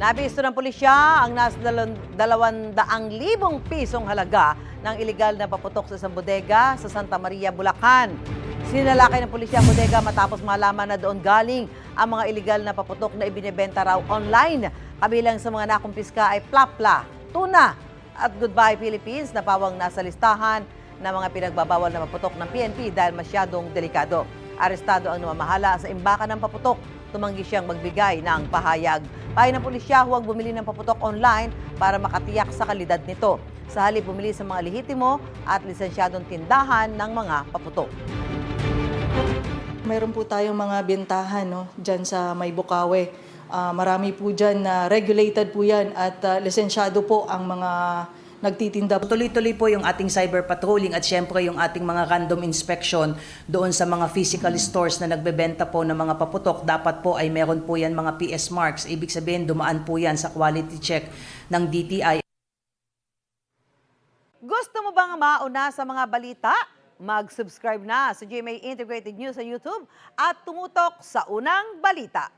Nabisto ng pulisya ang nasa 200,000 pisong halaga ng iligal na paputok sa isang bodega sa Santa Maria, Bulacan. Sinalakay ng pulisya ang bodega matapos malaman na doon galing ang mga iligal na paputok na ibinebenta raw online. Kabilang sa mga nakumpiska ay plapla, tuna at Goodbye Philippines na pawang nasa listahan ng mga pinagbabawal na paputok ng PNP dahil masyadong delikado. Arestado ang namamahala sa imbakan ng paputok. Tumanggi siyang magbigay ng pahayag. Payo ng pulisya, huwag bumili ng paputok online para makatiyak sa kalidad nito. Sa halip, bumili sa mga lehitimo at lisensyadong tindahan ng mga paputok. Mayroon po tayong mga bentahan dyan sa May Bukawe. Marami po dyan na regulated po yan at lisensyado po ang mga nagtitinda. Tuloy-tuloy po yung ating cyber patrolling at syempre yung ating mga random inspection doon sa mga physical stores na nagbebenta po ng mga paputok. Dapat po ay meron po yan mga PS marks. Ibig sabihin dumaan po yan sa quality check ng DTI. Gusto mo bang mauna sa mga balita? Mag-subscribe na sa GMA Integrated News sa YouTube at tumutok sa unang balita.